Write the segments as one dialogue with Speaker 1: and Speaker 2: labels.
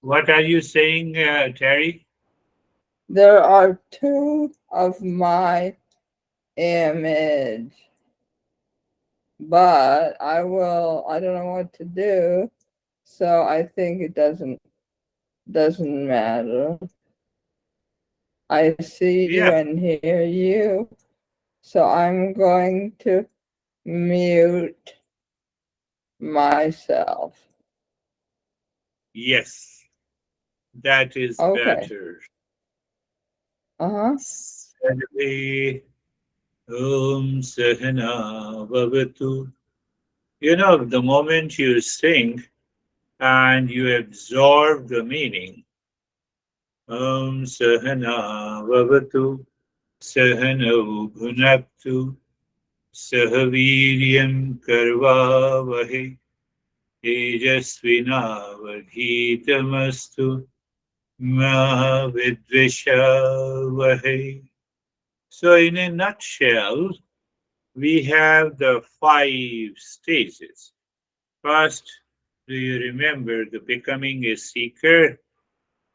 Speaker 1: What are you saying, Terry?
Speaker 2: There are two of my image, but I don't know what to do, so I think it doesn't matter. I see you
Speaker 1: Yeah.
Speaker 2: and hear you, so I'm going to mute myself.
Speaker 1: Yes, that is
Speaker 2: Okay.
Speaker 1: better.
Speaker 2: Uh-huh.
Speaker 1: Sarve Om Sahana Bhavatu. The moment you sing and you absorb the meaning, Om Sahana Bhavatu, Sahana Bhunaktu, Sahaviryam Karvavahe, Tejasvinavadhitamastu, Ma Vidvishavahe. So, in a nutshell, we have the five stages. First, do you remember the becoming a seeker?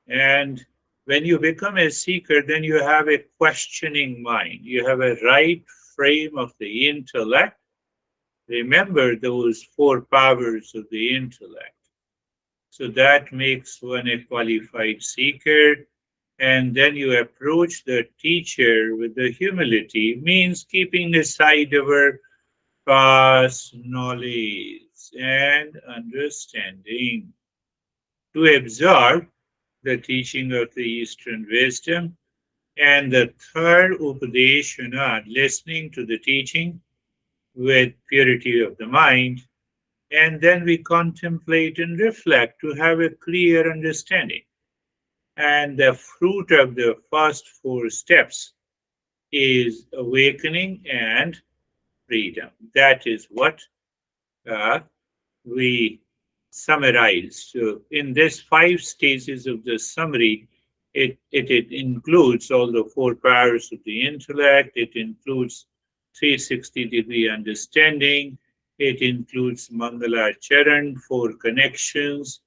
Speaker 1: And when you become a seeker, then you have a questioning mind. You have a right frame of the intellect. Remember those four powers of the intellect. So that makes one a qualified seeker. And then you approach the teacher with the humility, means keeping aside our past knowledge and understanding to absorb the teaching of the Eastern wisdom. And the third Upadeshana, listening to the teaching with purity of the mind. And then we contemplate and reflect to have a clear understanding. And the fruit of the first four steps is awakening and freedom. That is what uh, we summarize. So, in this five stages of the summary, it includes all the four powers of the intellect, it includes 360-degree understanding, it includes Mangala Charan, four connections,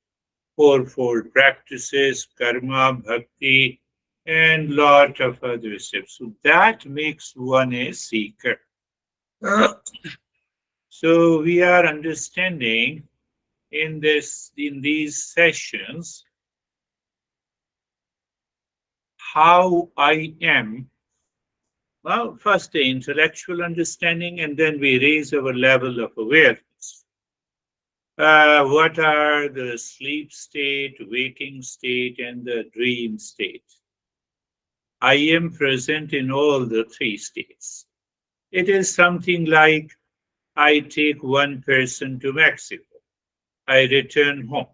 Speaker 1: four practices, karma, bhakti, and lot of other steps. So that makes one a seeker. So we are understanding in these sessions how I am. Well, first the intellectual understanding, and then we raise our level of awareness. What are the sleep state, waking state, and the dream state? I am present in all the three states. It is something like I take one person to Mexico. I return home.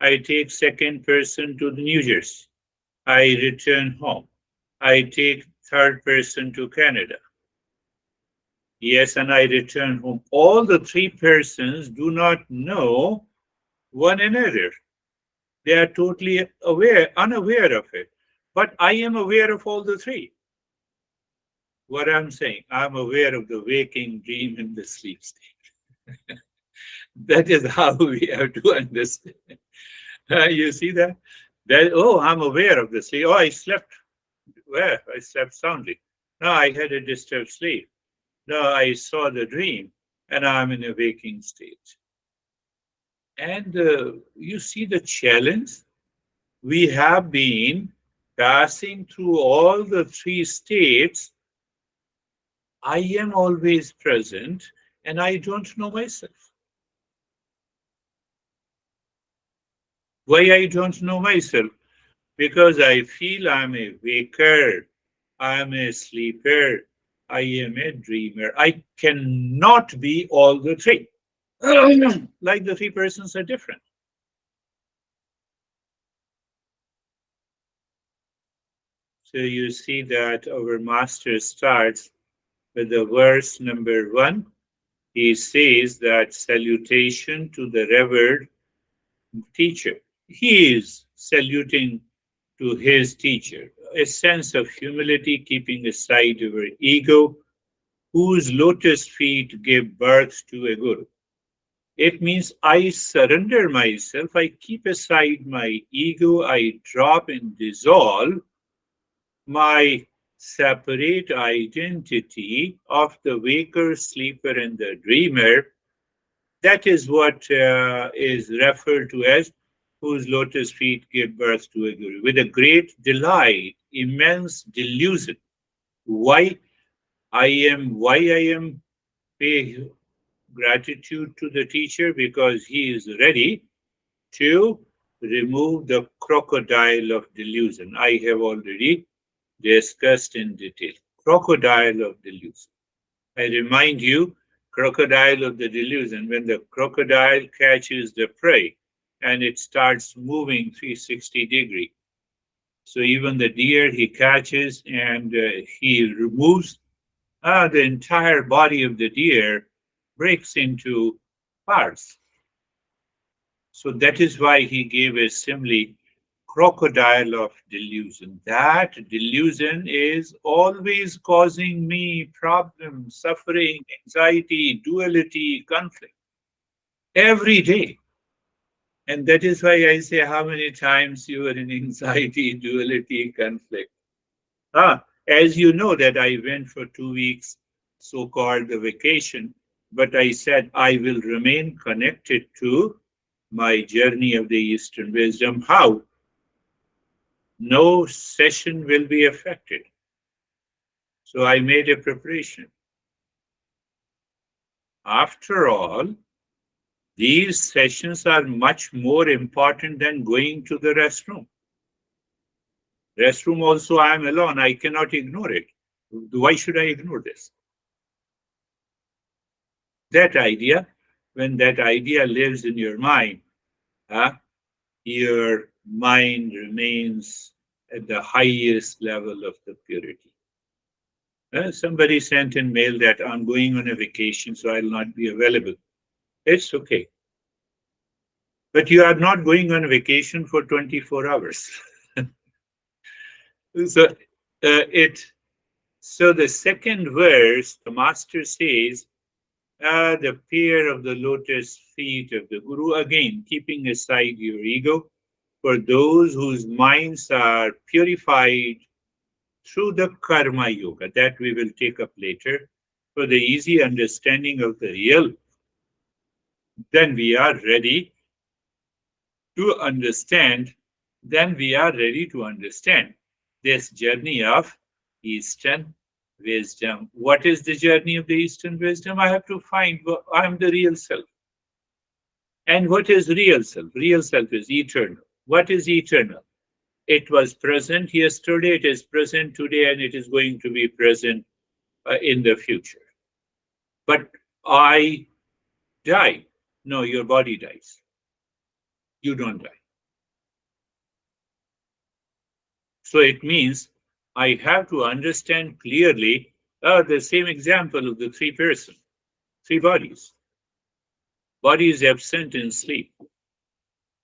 Speaker 1: I take second person to the New Jersey. I return home. I take third person to Canada. Yes, and I return home. All the three persons do not know one another. They are totally unaware of it. But I am aware of all the three. What I'm saying, I'm aware of the waking, dream, and the sleep state. That is how we have to understand. You see that? Oh, I'm aware of the sleep. Oh, I slept well. I slept soundly. No, I had a disturbed sleep. No, I saw the dream, and I'm in a waking state. And you see the challenge? We have been passing through all the three states. I am always present, and I don't know myself. Why I don't know myself? Because I feel I'm a waker, I'm a sleeper, I am a dreamer. I cannot be all the three. Like the three persons are different. So you see that our master starts with the verse number 1. He says that salutation to the revered teacher. He is saluting to his teacher, a sense of humility, keeping aside our ego, whose lotus feet gave birth to a guru. It means I surrender myself, I keep aside my ego, I drop and dissolve my separate identity of the waker, sleeper, and the dreamer. That is what is referred to as whose lotus feet give birth to a guru. With a great delight, immense delusion. Why why I am pay gratitude to the teacher because he is ready to remove the crocodile of delusion. I have already discussed in detail. Crocodile of delusion. I remind you, crocodile of the delusion, when the crocodile catches the prey and it starts moving 360-degree. So even the deer he catches and he removes, the entire body of the deer breaks into parts. So that is why he gave a simile, crocodile of delusion. That delusion is always causing me problems, suffering, anxiety, duality, conflict every day. And that is why I say, how many times you are in anxiety, duality, conflict. As you know that I went for 2 weeks, so-called the vacation, but I said I will remain connected to my journey of the Eastern wisdom. How? No session will be affected. So I made a preparation. After all, these sessions are much more important than going to the restroom. Restroom also, I am alone. I cannot ignore it. Why should I ignore this? That idea, when that idea lives in your mind, uh, your mind remains at the highest level of the purity. Somebody sent in mail that I'm going on a vacation, so I'll not be available. It's okay. But you are not going on vacation for 24 hours. so it so the second verse, the master says, the pair of the lotus feet of the Guru, again, keeping aside your ego, for those whose minds are purified through the karma yoga, that we will take up later, for the easy understanding of the real, then we are ready to understand, then we are ready to understand this journey of Eastern wisdom. What is the journey of the Eastern wisdom? I have to find I'm the real self. And what is real self? Real self is eternal. What is eternal? It was present yesterday, it is present today, and it is going to be present in the future. But I die. No, your body dies. You don't die. So it means I have to understand clearly the same example of the three persons, three bodies. Body is absent in sleep.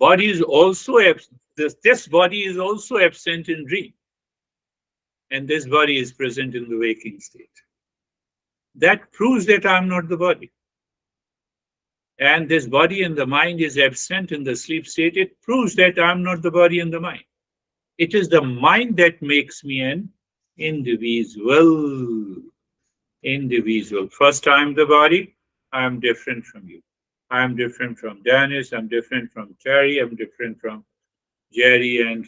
Speaker 1: Body is also this body is also absent in dream, and this body is present in the waking state. That proves that I'm not the body. And this body and the mind is absent in the sleep state. It proves that I'm not the body and the mind. It is the mind that makes me an individual. Individual. First, I'm the body. I'm different from you. I'm different from Dennis. I'm different from Terry. I'm different from Jerry and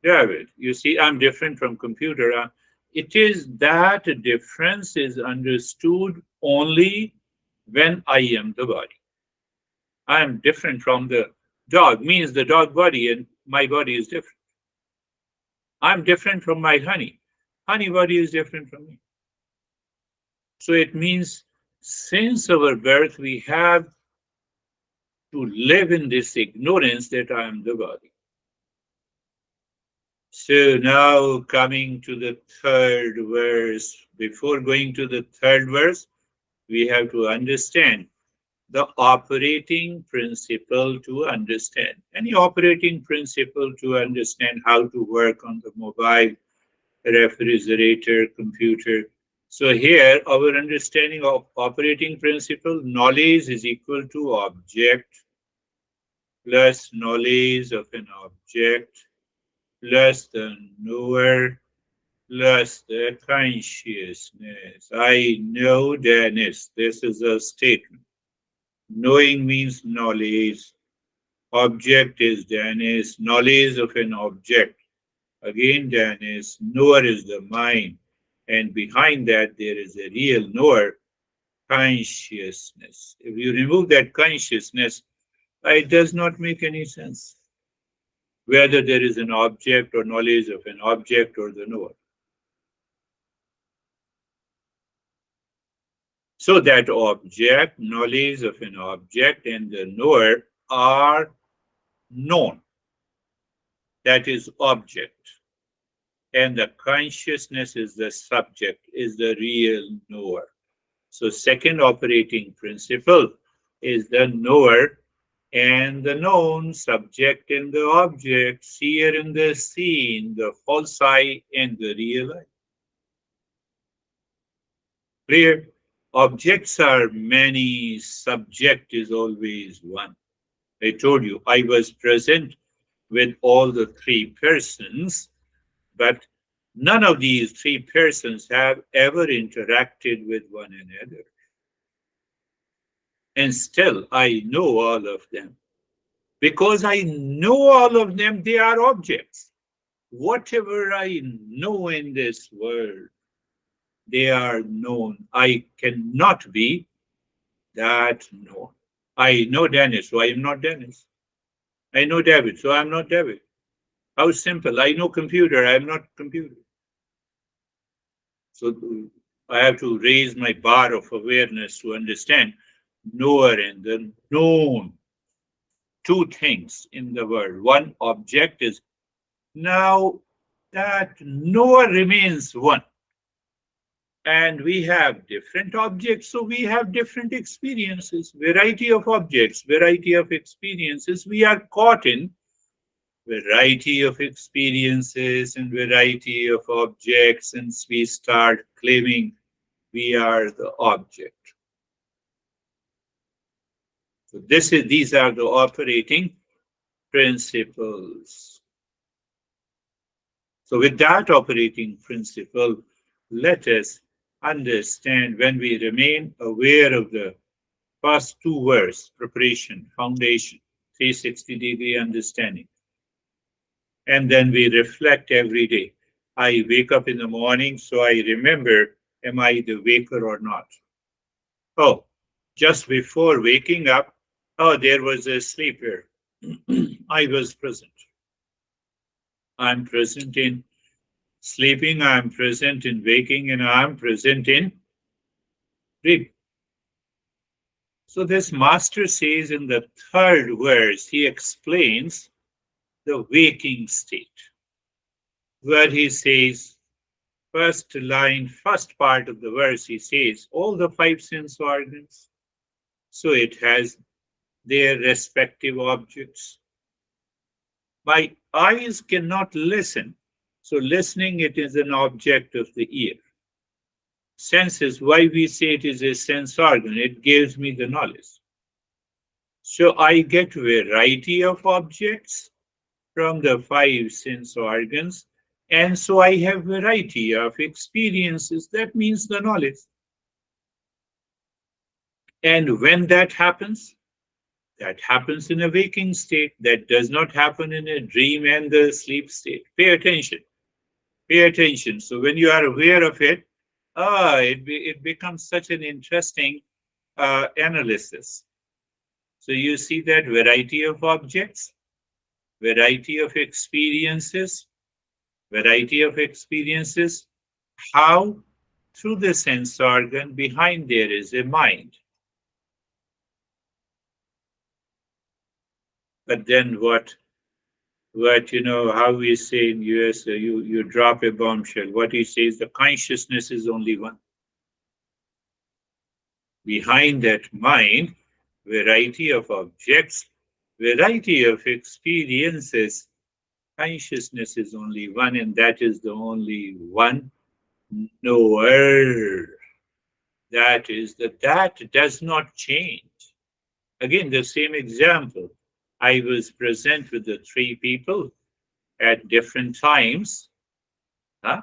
Speaker 1: David. You see, I'm different from computer. It is that difference is understood only when I am the body. I am different from the dog, means the dog body and my body is different. I'm different from my honey. Honey body is different from me. So it means since our birth, we have to live in this ignorance that I am the body. So now coming to the third verse, before going to the third verse, we have to understand the operating principle to understand. Any operating principle to understand how to work on the mobile, refrigerator, computer. So here, our understanding of operating principle, knowledge is equal to object plus knowledge of an object plus the knower plus the consciousness. I know Dennis. This is a statement. Knowing means knowledge. Object is Dennis. Knowledge of an object. Again, Dennis. Knower is the mind. And behind that, there is a real knower, consciousness. If you remove that consciousness, it does not make any sense. Whether there is an object or knowledge of an object or the knower. So that object, knowledge of an object, and the knower are known. That is object. And the consciousness is the subject, is the real knower. So second operating principle is the knower and the known, subject and the object, seer and the seen, the false I and the real I. Clear? Objects are many, subject is always one. I told you I was present with all the three persons, but none of these three persons have ever interacted with one another. And still, I know all of them. Because I know all of them, they are objects. Whatever I know in this world, they are known. I cannot be that known. I know Dennis, so I am not Dennis. I know David, so I'm not David. How simple. I know computer, I am not computer. So I have to raise my bar of awareness to understand knower and the known. Two things in the world. One object is now that knower remains one. And we have different objects, so we have different experiences, variety of objects, variety of experiences. We are caught in variety of experiences and variety of objects, and we start claiming we are the object. So these are the operating principles. So with that operating principle, let us understand when we remain aware of the first two words, preparation, foundation, 360-degree understanding. And then we reflect every day. I wake up in the morning, so I remember, am I the waker or not? Oh, just before waking up, oh, there was a sleeper. I was present. I'm present in sleeping, I'm present in waking, and I'm present in dreaming. So this master says in the third verse, he explains the waking state, where he says, first line, first part of the verse, he says, all the five sense organs. So it has their respective objects. My eyes cannot listen. So listening, it is an object of the ear. Senses, why we say it is a sense organ, it gives me the knowledge. So I get variety of objects from the five sense organs, and so I have variety of experiences. That means the knowledge. And when that happens in a waking state. That does not happen in a dream and the sleep state. Pay attention. Pay attention. So when you are aware of it, it becomes such an interesting analysis. So you see that variety of objects, variety of experiences, how through the sense organ behind there is a mind. But then what how we say in US, you drop a bombshell. What he says, the consciousness is only one. Behind that mind, variety of objects, variety of experiences, consciousness is only one, and that is the only one knower. That does not change. Again, the same example. I was present with the three people at different times, huh,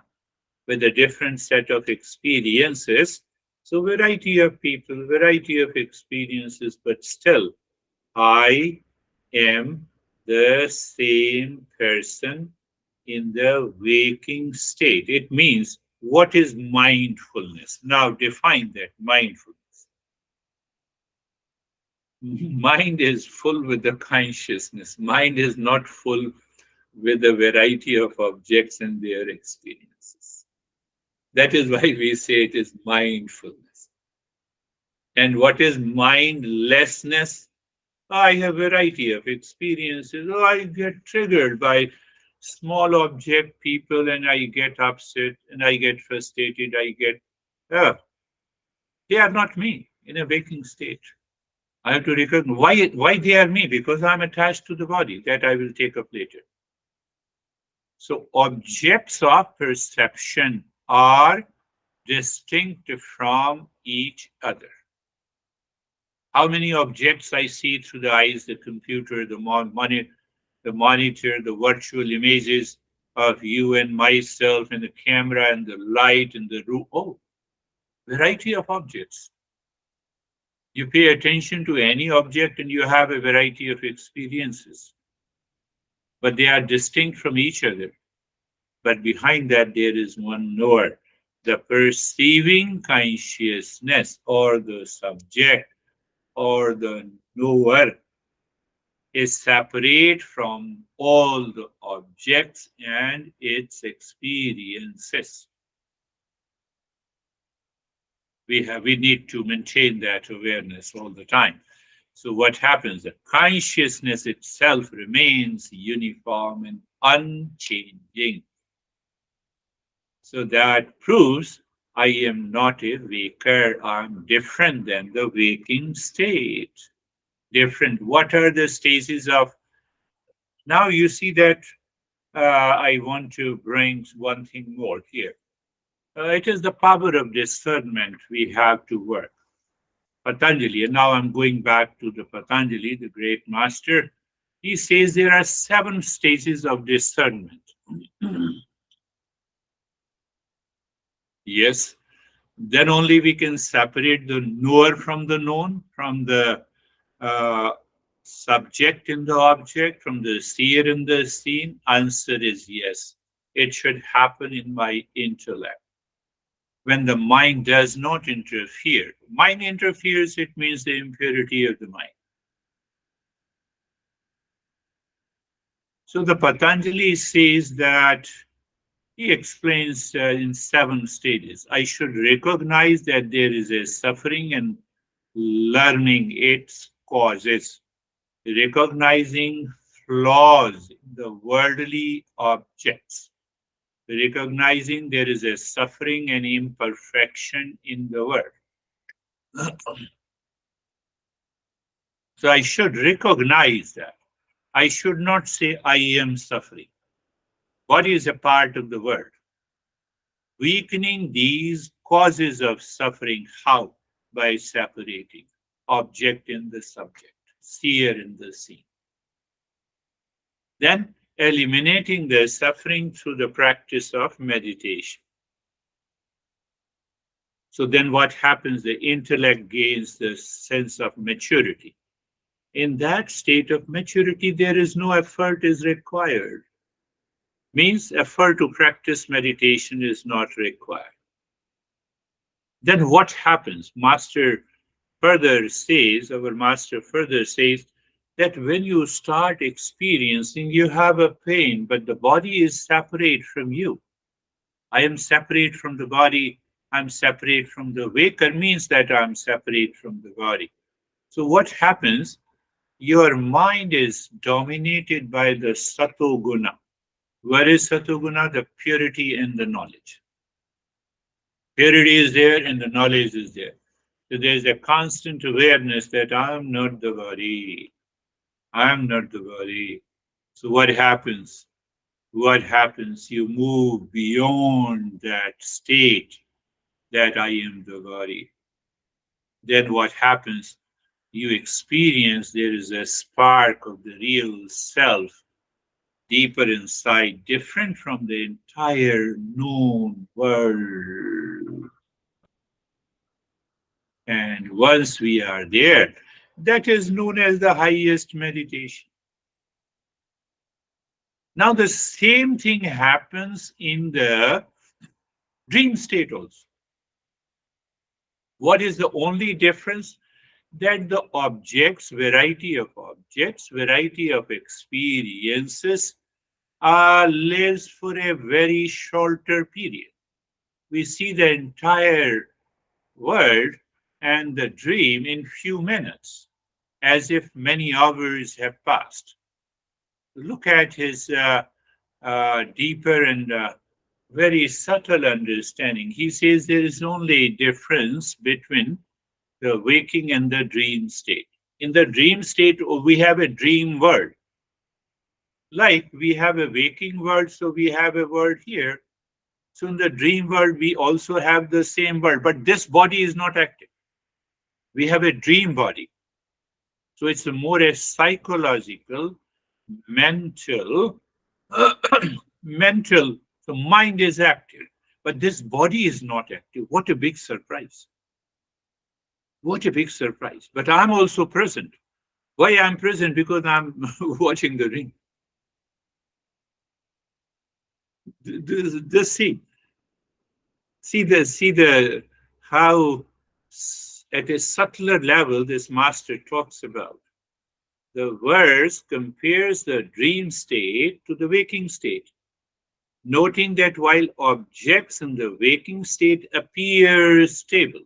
Speaker 1: with a different set of experiences. So, variety of people, variety of experiences, but still, I am the same person in the waking state. It means, what is mindfulness? Now, define that mindfulness. Mind is full with the consciousness. Mind is not full with a variety of objects and their experiences. That is why we say it is mindfulness. And what is mindlessness? I have a variety of experiences. Oh, I get triggered by small object people and I get upset and I get frustrated. Uh, they are not me in a waking state. I have to recognize why they are me, because I'm attached to the body. That I will take up later. So objects of perception are distinct from each other. How many objects I see through the eyes, the computer, the monitor, the virtual images of you and myself, and the camera and the light and the room. Oh, variety of objects. You pay attention to any object and you have a variety of experiences, but they are distinct from each other. But behind that, there is one knower, the perceiving consciousness, or the subject, or the knower, is separate from all the objects and its experiences. We need to maintain that awareness all the time. So what happens? The consciousness itself remains uniform and unchanging. So that proves I am not a waker. I'm different than the waking state. Different. What are the stages of? Now you see that I want to bring one thing more here. It is the power of discernment we have to work. Patanjali, and now I'm going back to the Patanjali, the great master. He says there are 7 stages of discernment. Yes, then only we can separate the knower from the known, from the uh, subject in the object, from the seer in the seen. Answer is yes. It should happen in my intellect. When the mind does not interfere, mind interferes, it means the impurity of the mind. So the Patanjali says that he explains in 7 stages. I should recognize that there is a suffering and learning its causes, recognizing flaws in the worldly objects, recognizing there is a suffering and imperfection in the world. So I should recognize that. I should not say I am suffering. Body is a part of the world. Weakening these causes of suffering, how? By separating object in the subject, seer in the seen. Then eliminating the suffering through the practice of meditation. So then what happens? The intellect gains the sense of maturity. In that state of maturity, there is no effort is required. Means effort to practice meditation is not required. Then what happens? Our master further says that when you start experiencing, you have a pain, but the body is separate from you. I am separate from the body. I'm separate from the waker means that I'm separate from the body. So what happens? Your mind is dominated by the sato guna. What is sato guna? The purity and the knowledge. Purity is there and the knowledge is there. So there's a constant awareness that I am not the body. I am not the body. So what happens? what happens? You move beyond that state that I am the body. Then what happens? You experience there is a spark of the real self deeper inside, different from the entire known world. And once we are there, that is known as the highest meditation. Now, the same thing happens in the dream state also. What is the only difference? That the objects, variety of experiences lives for a very shorter period. We see the entire world and the dream in few minutes, as if many hours have passed. Look at his deeper and very subtle understanding. He says there is only a difference between the waking and the dream state. In the dream state, we have a dream world. Like we have a waking world, so we have a world here. So in the dream world, we also have the same world, but this body is not active. We have a dream body. So it's a more a psychological, mental, mental. So mind is active, but this body is not active. What a big surprise! What a big surprise! But I'm also present. Why I'm present? Because I'm watching the ring. This see the how at a subtler level this master talks about. The verse compares the dream state to the waking state, noting that while objects in the waking state appear stable,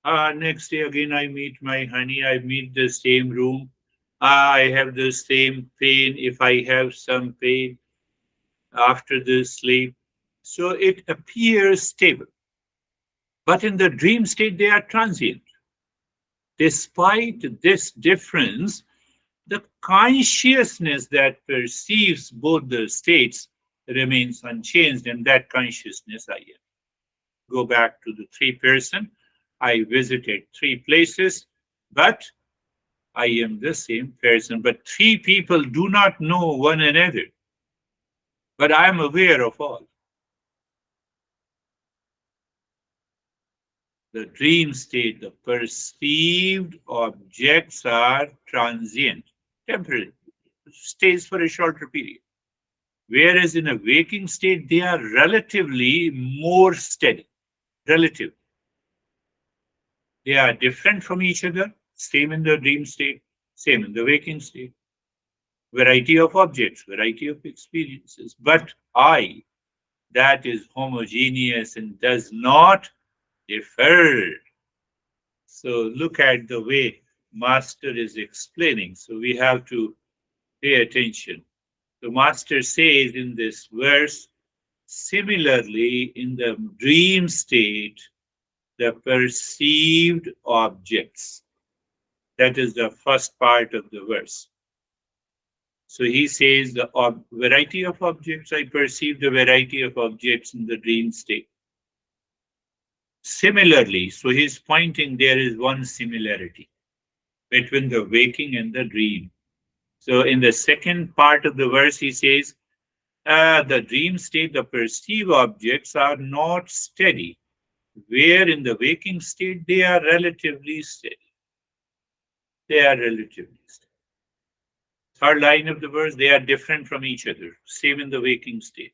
Speaker 1: next day again I meet my honey, I meet the same room, I have the same pain if I have some pain after the sleep. So it appears stable. But in the dream state, they are transient. Despite this difference, the consciousness that perceives both the states remains unchanged, and that consciousness I am. Go back to the three person. I visited three places, but I am the same person. But three people do not know one another, but I am aware of all. The dream state, the perceived objects are transient, temporary, stays for a shorter period. Whereas in a waking state, they are relatively more steady, relative. They are different from each other, same in the dream state, same in the waking state. Variety of objects, variety of experiences. But I, that is homogeneous and does not differ. So look at the way Master is explaining. So we have to pay attention. The Master says in this verse, similarly, in the dream state, the perceived objects. That is the first part of the verse. So he says the variety of objects, I perceive the variety of objects in the dream state. Similarly, so he's pointing there is one similarity between the waking and the dream. So in the second part of the verse, he says, the dream state, the perceived objects are not steady, where in the waking state they are relatively steady. They are relatively steady. Third line of the verse, they are different from each other, same in the waking state.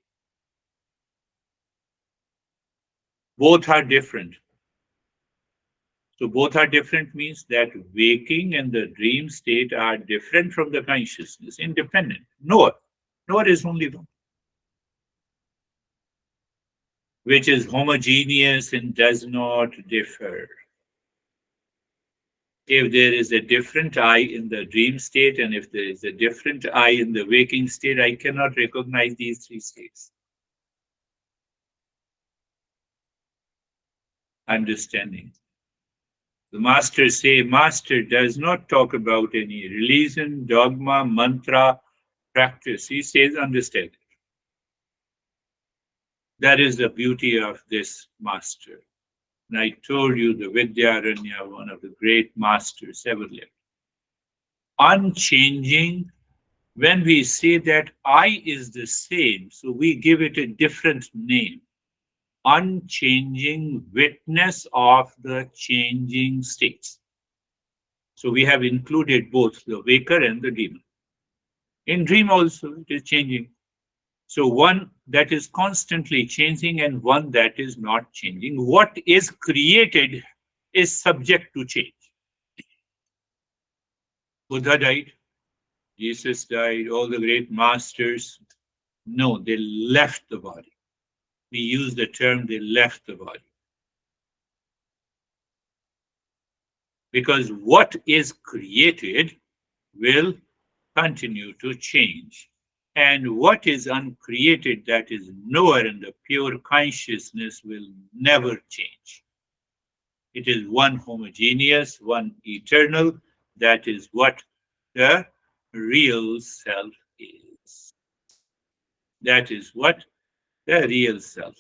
Speaker 1: Both are different. So both are different means that waking and the dream state are different from the consciousness, independent. Knower is only one, which is homogeneous and does not differ. If there is a different I in the dream state and if there is a different I in the waking state, I cannot recognize these three states. Understanding. The master does not talk about any religion, dogma, mantra, practice. He says, understand. That is the beauty of this master. And I told you the Vidyaranya, one of the great masters ever lived. Unchanging, when we say that I is the same, so we give it a different name. Unchanging witness of the changing states. So we have included both the waker and the dreamer. In dream also, it is changing. So one that is constantly changing and one that is not changing. What is created is subject to change. Buddha died, Jesus died, all the great masters. No, they left the body. We use the term they left the body. Because what is created will continue to change. And what is uncreated, that is nowhere in the pure consciousness, will never change. It is one homogeneous, one eternal. That is what the real self is. That is what the real self.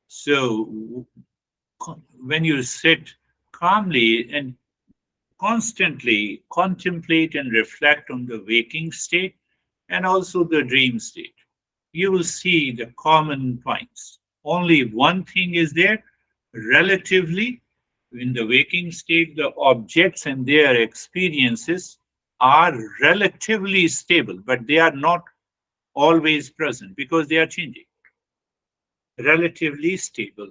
Speaker 1: So when you sit calmly and constantly contemplate and reflect on the waking state and also the dream state, you will see the common points. Only one thing is there, relatively, in the waking state, the objects and their experiences are relatively stable, but they are not always present because they are changing. Relatively stable.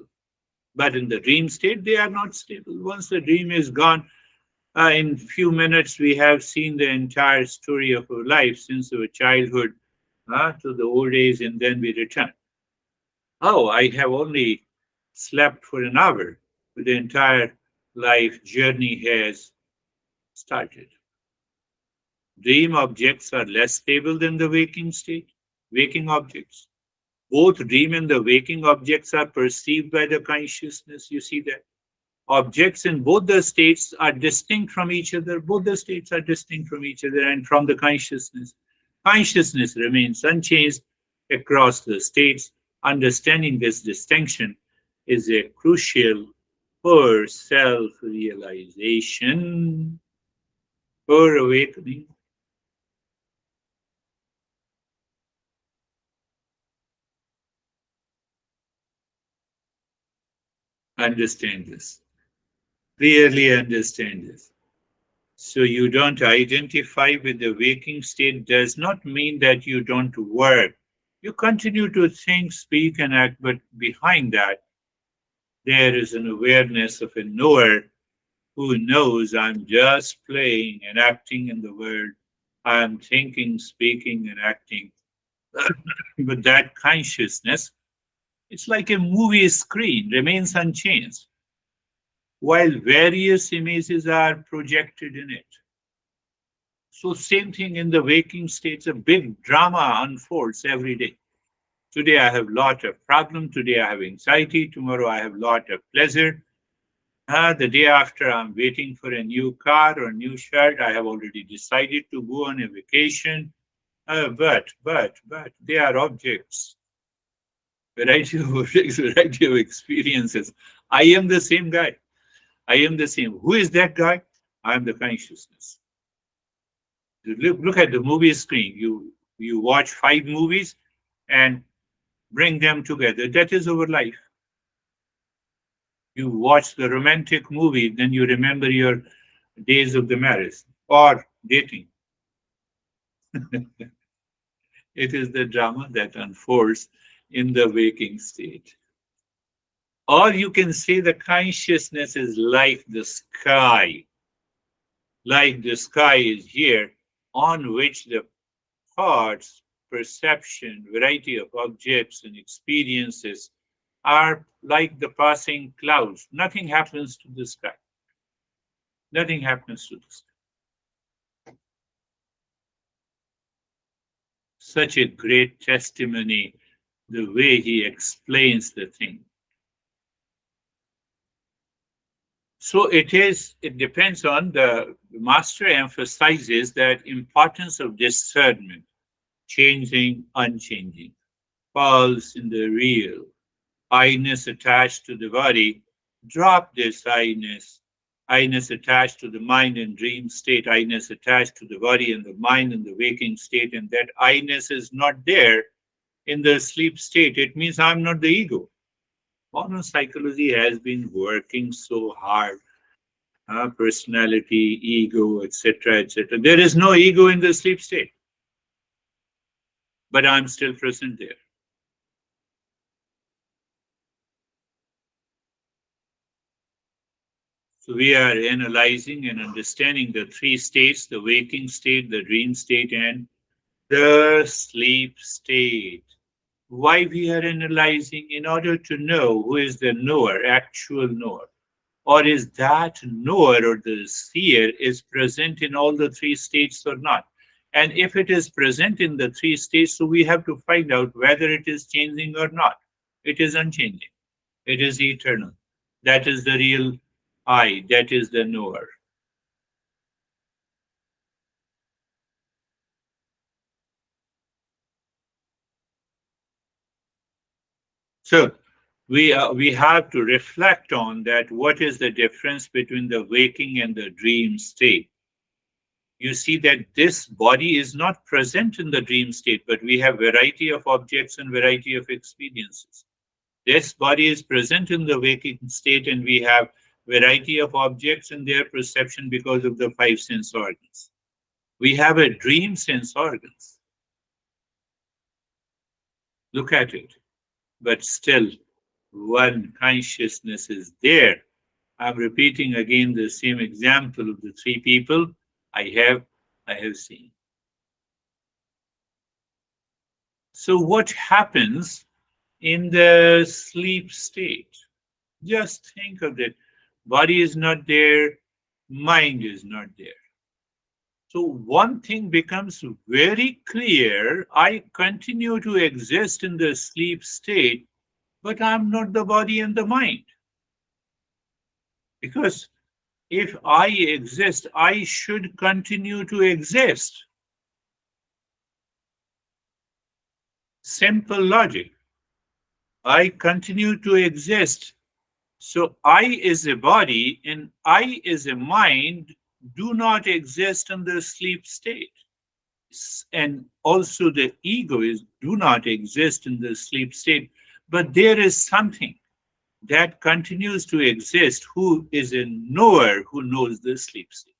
Speaker 1: But in the dream state, they are not stable. Once the dream is gone, in few minutes, we have seen the entire story of our life since our childhood to the old age, and then we return. Oh, I have only slept for an hour, but the entire life journey has started. Dream objects are less stable than the waking state, waking objects. Both dream and the waking objects are perceived by the consciousness. You see that? Objects in both the states are distinct from each other. Both the states are distinct from each other and from the consciousness. Consciousness remains unchanged across the states. Understanding this distinction is a crucial for self realization, for awakening. Understand this. Clearly understand this. So you don't identify with the waking state does not mean that you don't work. You continue to think, speak, and act, but behind that, there is an awareness of a knower who knows I'm just playing and acting in the world. I'm thinking, speaking, and acting. But that consciousness, it's like a movie screen, remains unchanged, while various images are projected in it. So same thing in the waking states, a big drama unfolds every day. Today I have lot of problem. Today I have anxiety. Tomorrow I have lot of pleasure. The day after I'm waiting for a new car or new shirt. I have already decided to go on a vacation. But they are objects. Variety of objects, variety of experiences. I am the same guy. I am the same. Who is that guy? I am the consciousness. Look at the movie screen. You watch 5 movies and bring them together. That is our life. You watch the romantic movie, then you remember your days of the marriage or dating. It is the drama that unfolds in the waking state. Or you can say the consciousness is like the sky. Like the sky is here, on which the thoughts, perception, variety of objects and experiences are like the passing clouds. Nothing happens to the sky. Nothing happens to the sky. Such a great testimony, the way he explains the thing. So it depends on the master emphasizes that importance of discernment. changing, unchanging, pulse in the real, I-ness attached to the body, drop this I-ness. I-ness attached to the mind and dream state, I-ness attached to the body and the mind and the waking state, and that I-ness is not there in the sleep state. It means I'm not the ego. Modern psychology has been working so hard. Personality, ego, etc., etc. There is no ego in the sleep state, but I'm still present there. So we are analyzing and understanding the three states: the waking state, the dream state, and the sleep state. Why we are analyzing? In order to know who is the knower, actual knower, or is that knower or the seer is present in all the three states or not. And if it is present in the three states, so we have to find out whether it is changing or not. It is unchanging. It is eternal. That is the real I. That is the knower. So we have to reflect on that. What is the difference between the waking and the dream state? You see that this body is not present in the dream state, but we have variety of objects and variety of experiences. This body is present in the waking state, and we have variety of objects and their perception because of the five sense organs. We have a dream sense organs. Look at it. But still, one consciousness is there. I'm repeating again the same example of the three people I have seen. So what happens in the sleep state? Just think of it. Body is not there, mind is not there. So one thing becomes very clear. I continue to exist in the sleep state, but I'm not the body and the mind. Because if I exist, I should continue to exist. Simple logic. I continue to exist. So I is a body and I is a mind do not exist in the sleep state. And also the ego is do not exist in the sleep state. But there is something that continues to exist who is a knower who knows the sleep state.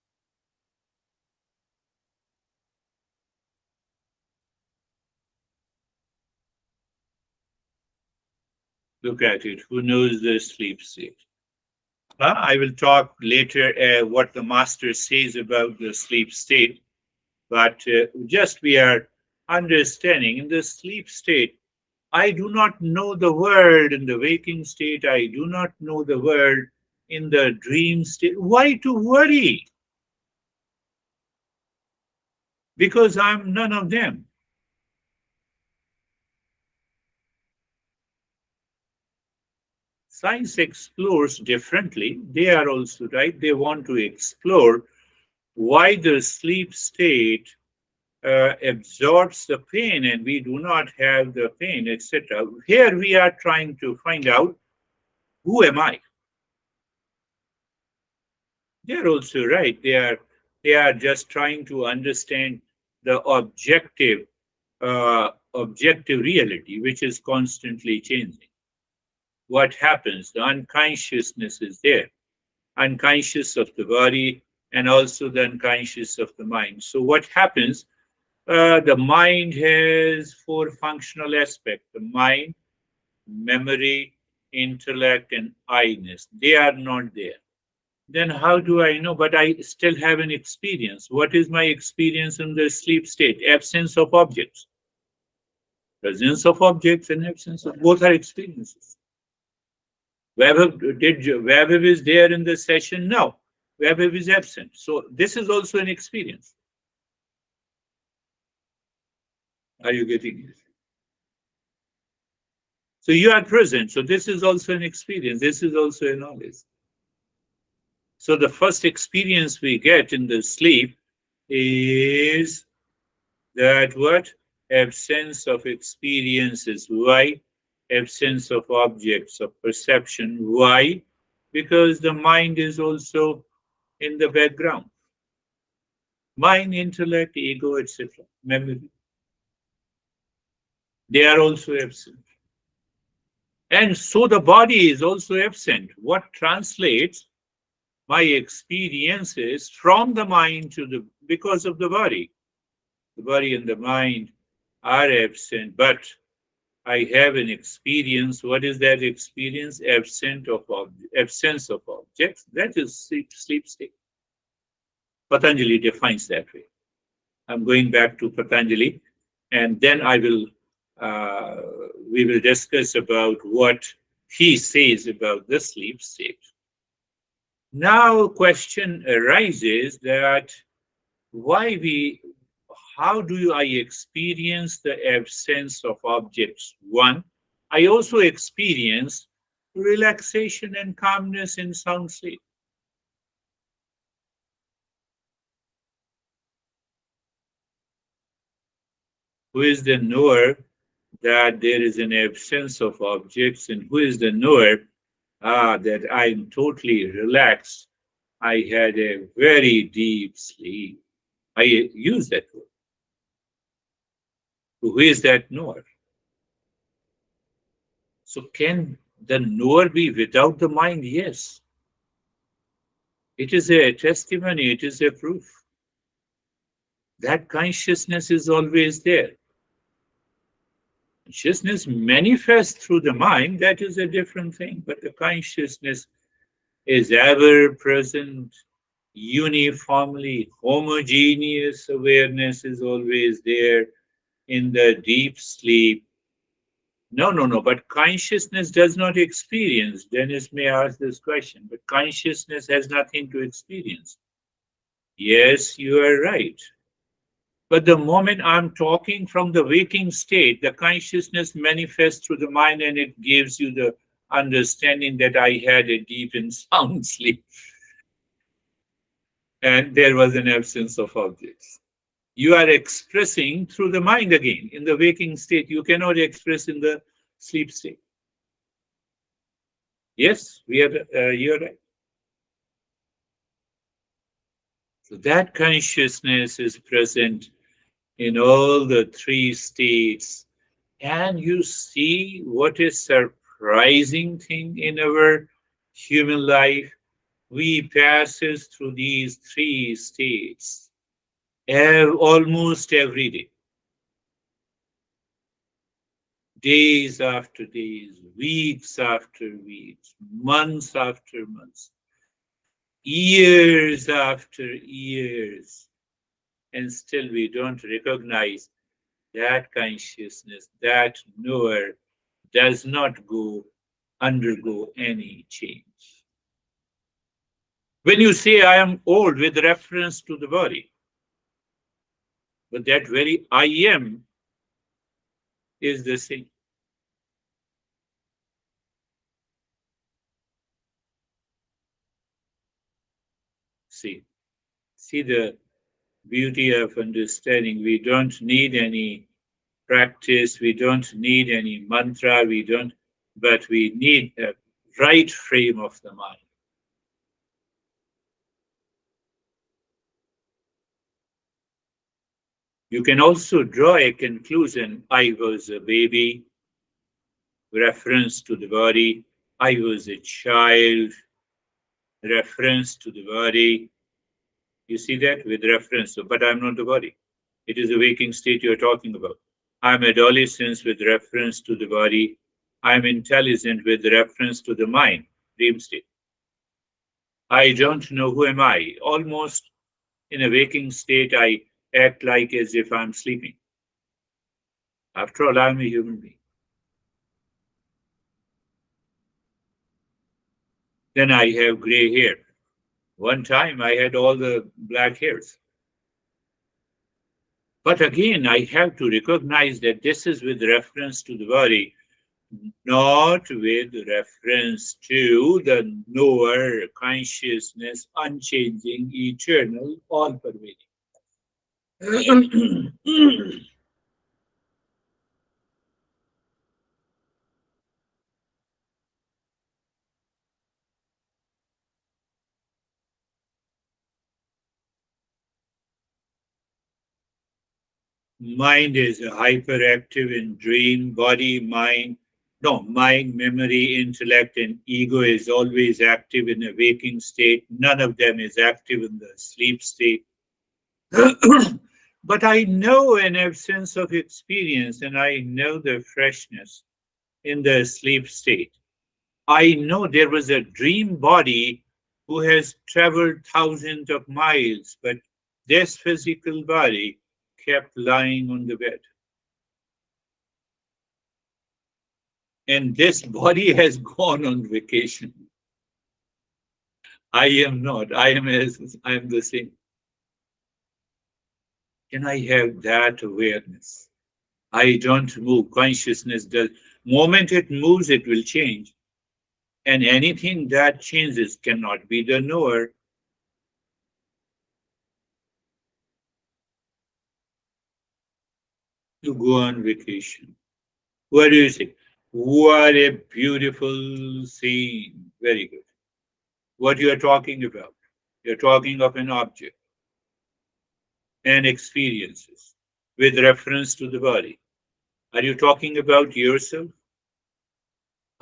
Speaker 1: Look at it, who knows the sleep state. I will talk later what the master says about the sleep state, but just we are understanding in the sleep state. I do not know the world in the waking state. I do not know the world in the dream state. Why to worry? Because I'm none of them. Science explores differently. They are also right. They want to explore why the sleep state absorbs the pain and we do not have the pain, etc. Here we are trying to find out who am I? They're also right. They are just trying to understand the objective reality, which is constantly changing. What happens? The unconsciousness is there, unconscious of the body and also the unconscious of the mind. So what happens? The mind has four functional aspects: the mind, memory, intellect, and I-ness. They are not there. Then how do I know? But I still have an experience. What is my experience in the sleep state? Absence of objects. Presence of objects and absence of both are experiences. Vaibhav is there in the session? No. Vaibhav is absent. So this is also an experience. Are you getting it? So you are present. So this is also an experience. This is also a knowledge. So the first experience we get in the sleep is that what? absence of experience is why, absence of objects of perception. Why? Because the mind is also in the background. Mind, intellect, ego, etc., memory, they are also absent. And so the body is also absent. What translates my experiences from the mind to the, because of the body. The body and the mind are absent, but I have an experience. What is that experience? Absence of objects. That is sleep state. Patanjali defines that way. I'm going back to Patanjali, and then uh, we will discuss about what he says about the sleep state. Now, question arises that why we, how do I experience the absence of objects? One, I also experience relaxation and calmness in sound sleep. Who is the knower that there is an absence of objects, and who is the knower that I'm totally relaxed? I had a very deep sleep. I use that word. Who is that knower? So, can the knower be without the mind? Yes. It is a testimony, it is a proof that consciousness is always there. Consciousness manifests through the mind, that is a different thing, but the consciousness is ever present, uniformly, homogeneous awareness is always there in the deep sleep. No, no, no, but consciousness does not experience. Dennis may ask this question, but consciousness has nothing to experience. Yes, you are right. But the moment I'm talking from the waking state, the consciousness manifests through the mind and it gives you the understanding that I had a deep and sound sleep and there was an absence of objects. You are expressing through the mind again. In the waking state, you cannot express in the sleep state. Yes, you're right. So that consciousness is present in all the three states. And you see what is surprising thing in our human life. We passes through these three states almost every day. Days after days, weeks after weeks, months after months, years after years, and still we don't recognize that consciousness, that knower does not undergo any change. When you say I am old with reference to the body, but that very I am is the same. See, see the beauty of understanding. We don't need any practice, we don't need any mantra, we don't, but we need a right frame of the mind. You can also draw a conclusion. I was a baby, reference to the body. I was a child, reference to the body. You see that with reference to, but I'm not the body. It is the waking state you're talking about. I'm adolescence with reference to the body. I'm intelligent with reference to the mind, dream state. I don't know who am I. Almost in a waking state, I act like as if I'm sleeping. After all, I'm a human being. Then I have gray hair. One time I had all the black hairs. But again, I have to recognize that this is with reference to the body, not with reference to the knower consciousness, unchanging, eternal, all pervading. Mind is hyperactive in dream, body, mind. No, mind, memory, intellect, and ego is always active in a waking state. None of them is active in the sleep state. But I know an absence of experience and I know the freshness in the sleep state. I know there was a dream body who has traveled thousands of miles, but this physical body kept lying on the bed. And this body has gone on vacation. I am not. I am the same. Can I have that awareness? I don't move. Consciousness does. Moment it moves, it will change. And anything that changes cannot be the knower. To go on vacation. What do you say? What a beautiful scene. Very good. What you are talking about? You're talking of an object and experiences with reference to the body. Are you talking about yourself?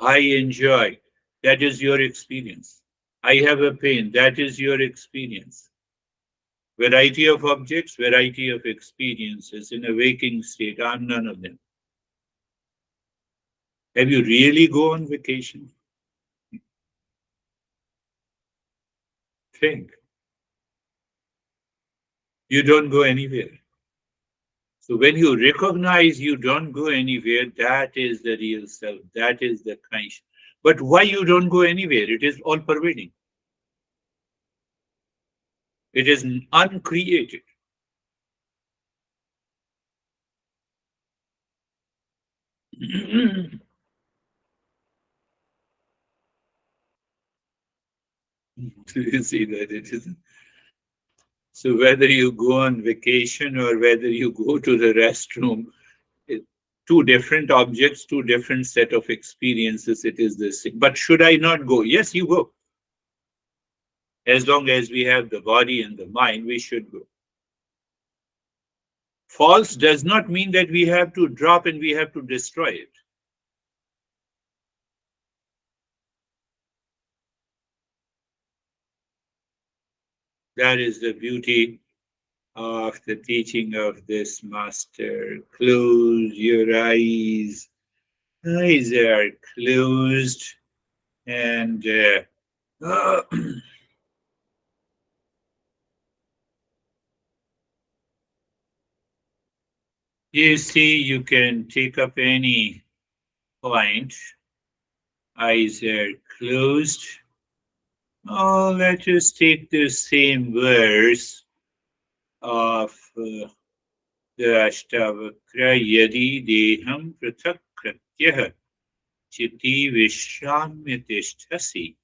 Speaker 1: I enjoy. That is your experience. I have a pain. That is your experience. Variety of objects, variety of experiences in a waking state. I'm none of them. Have you really go on vacation? Think. You don't go anywhere. So when you recognize you don't go anywhere, that is the real self. That is the conscious. But why you don't go anywhere? It is all pervading. It is uncreated. Do you see that it is? So whether you go on vacation or whether you go to the restroom, it, two different objects, two different set of experiences. It is the same. But should I not go? Yes, you go. As long as we have the body and the mind, we should go. False does not mean that we have to drop and we have to destroy it. That is the beauty of the teaching of this master. Close your eyes. Eyes are closed, and you see, you can take up any point. Eyes are closed. Oh, let us take the same verse of the Ashtavakra. Yadi deham prathak pratyah chiti vishamya tishtasi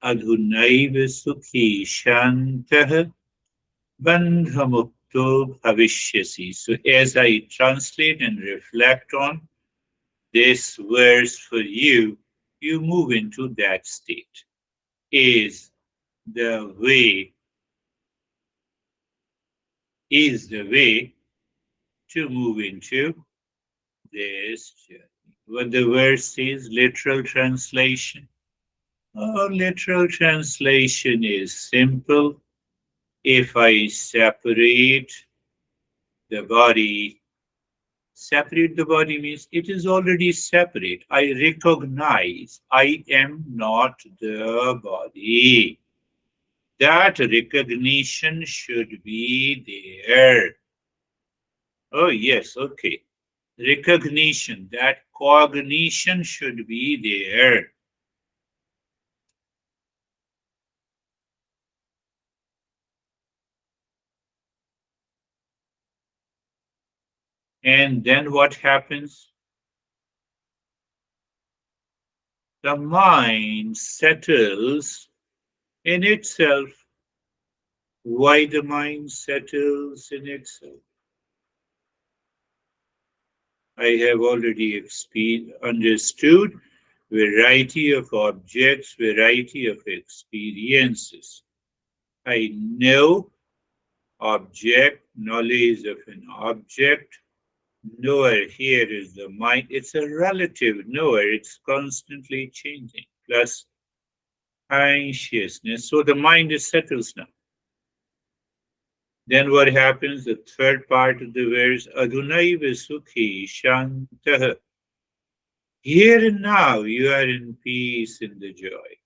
Speaker 1: adhunaiv sukhi shantah bandhamukto bhavishyasi. So as I translate and reflect on this verse for you, you move into that state. Is the way, is the way to move into this journey. What the verse says, literal translation. Oh, literal translation is simple. If I the separate the body means it is already separate. I recognize I am not the body. That recognition should be there. Oh, yes, okay. Recognition, that cognition should be there. And then what happens? The mind settles in itself. Why the mind settles in itself? I have already understood variety of objects, variety of experiences. I know object, knowledge of an object. Knower here is the mind. It's a relative knower. It's constantly changing. Plus consciousness. So the mind is settles now. Then what happens? The third part of the verse, Adunaiva Sukhi Shantah. Here and now you are in peace and the joy.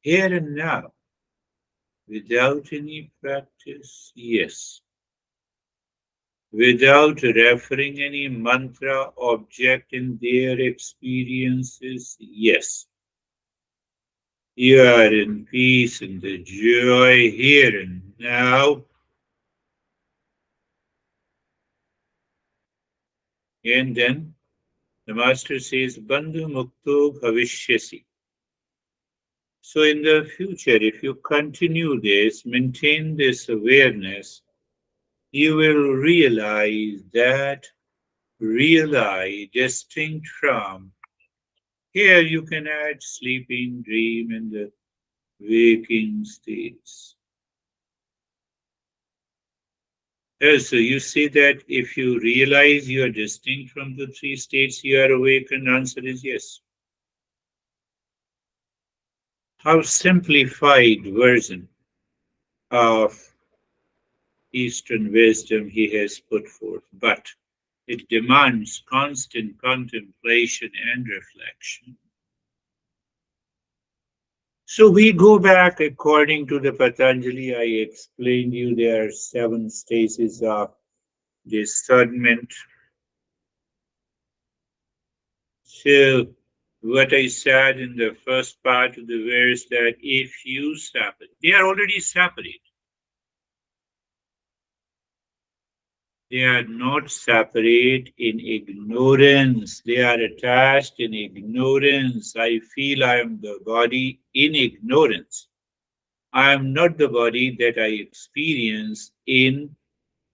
Speaker 1: Here and now, without any practice, yes. Without referring any mantra object in their experiences, yes. You are in peace and the joy here and now. And then the master says, Bandhu Mukto Bhavishyasi. So in the future, if you continue this, maintain this awareness, you will realize distinct from. Here you can add sleeping, dream, and the waking states. So you see that if you realize you are distinct from the three states, you are awakened. Answer is yes. How simplified version of Eastern wisdom he has put forth, but it demands constant contemplation and reflection. So we go back according to the Patanjali. I explained you there are 7 stages of discernment. So what I said in the first part of the verse that if you separate, they are already separate. They are not separate in ignorance. They are attached in ignorance. I feel I am the body in ignorance. I am not the body that I experience in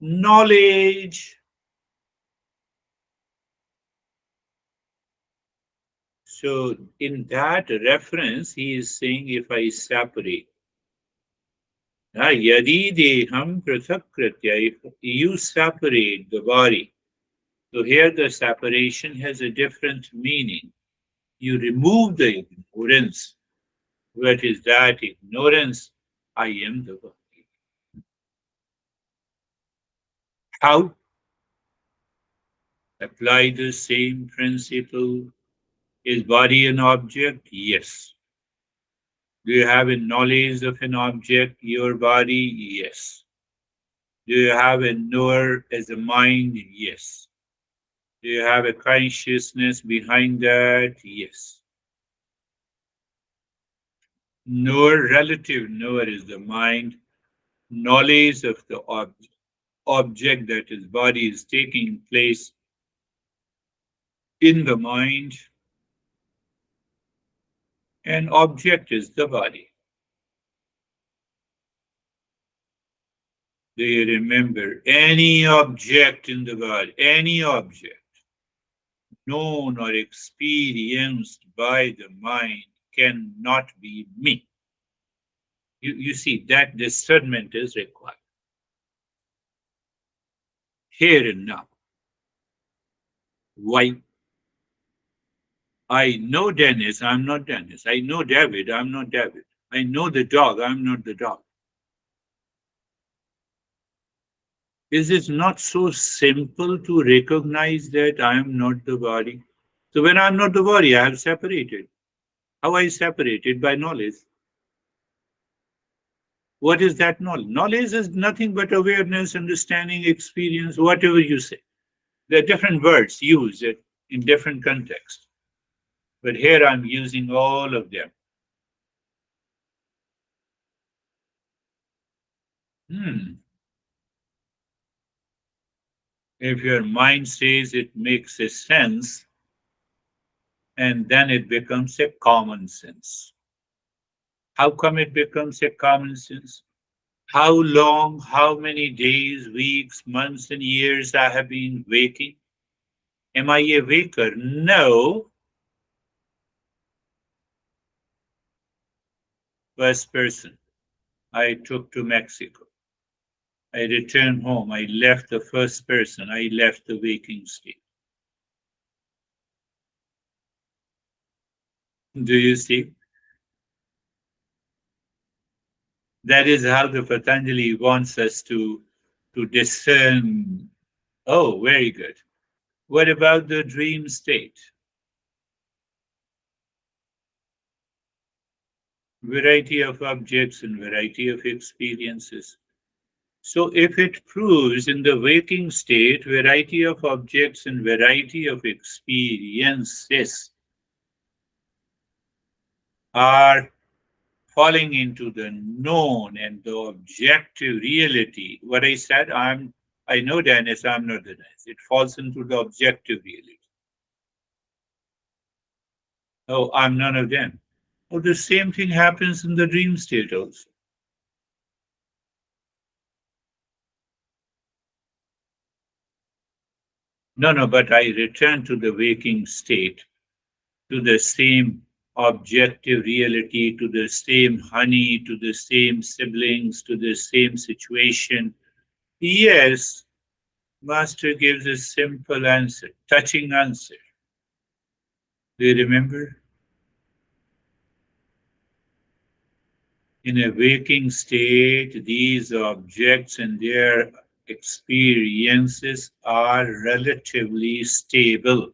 Speaker 1: knowledge. So, in that reference, he is saying if I separate, yadi deham prathakritya, if you separate the body. So, here the separation has a different meaning. You remove the ignorance. What is that ignorance? I am the body. How? Apply the same principle. Is body an object? Yes. Do you have a knowledge of an object, your body? Yes. Do you have a knower as a mind? Yes. Do you have a consciousness behind that? Yes. Knower, relative knower is the mind. Knowledge of the object that is body is taking place in the mind, and object is the body. Do you remember any object in the body? Any object known or experienced by the mind cannot be me. You see, that discernment is required here and now. Why? I know Dennis, I'm not Dennis. I know David, I'm not David. I know the dog, I'm not the dog. Is it not so simple to recognize that I am not the body? So when I'm not the body, I have separated. How I separated? By knowledge. What is that knowledge? Knowledge is nothing but awareness, understanding, experience, whatever you say. There are different words used in different contexts. But here I'm using all of them. Hmm. If your mind says it makes a sense, and then it becomes a common sense. How come it becomes a common sense? How long, how many days, weeks, months, and years I have been waking? Am I a waker? No. First person I took to Mexico. I return home. I left the first person. I left the waking state. Do you see? That is how the Patanjali wants us to discern. Oh, very good. What about the dream state? Variety of objects and variety of experiences. So if it proves in the waking state, variety of objects and variety of experiences are falling into the known and the objective reality. What I said, I know Dennis, I'm not Dennis. It falls into the objective reality. Oh, I'm none of them. Oh, the same thing happens in the dream state also. No, no, but I return to the waking state, to the same objective reality, to the same honey, to the same siblings, to the same situation. Yes, Master gives a simple answer, touching answer. Do you remember? In a waking state, these objects and their experiences are relatively stable,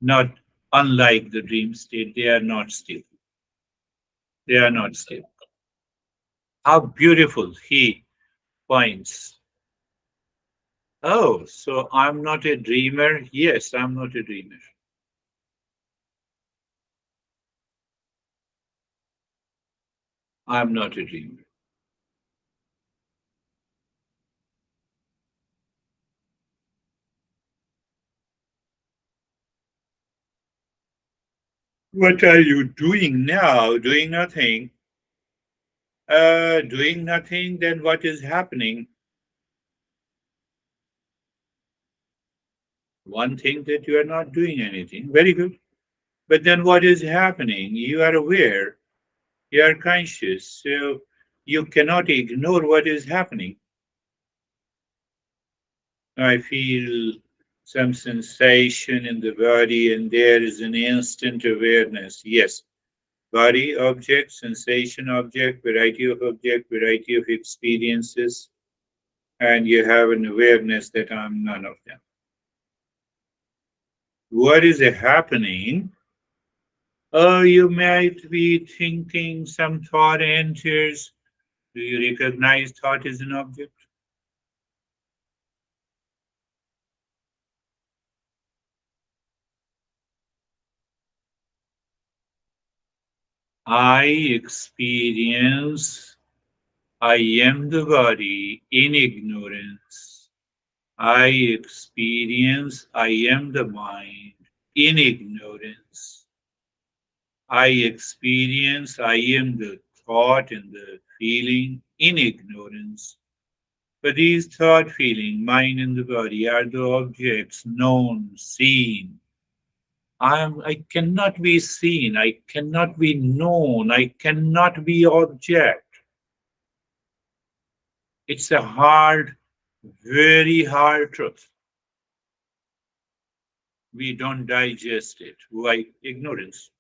Speaker 1: not unlike the dream state, they are not stable. They are not stable. How beautiful he points. Oh, so I'm not a dreamer? Yes, I'm not a dreamer. I'm not a dreamer. What are you doing now? Doing nothing. Doing nothing, then what is happening? One thing that you are not doing anything. Very good. But then what is happening? You are aware, you are conscious, so you cannot ignore what is happening. I feel some sensation in the body, and there is an instant awareness. Yes, body, object, sensation, object, variety of experiences, and you have an awareness that I'm none of them. What is happening? Oh, you might be thinking some thought enters. Do you recognize thought as an object? I experience, I am the body in ignorance. I experience, I am the mind in ignorance. I experience, I am the thought and the feeling in ignorance. But these thought, feeling, mind, and the body are the objects known, seen. I cannot be seen, I cannot be known, I cannot be object. It's a hard, very hard truth. We don't digest it. Why? Ignorance.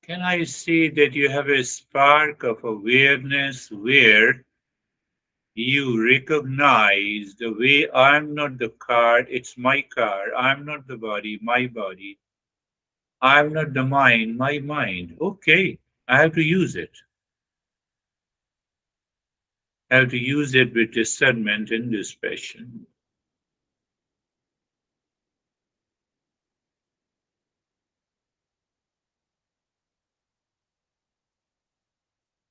Speaker 1: Can I see that you have a spark of awareness where you recognize the way I'm not the car, it's my car. I'm not the body, my body. I'm not the mind, my mind. Okay, I have to use it. I have to use it with discernment and dispassion.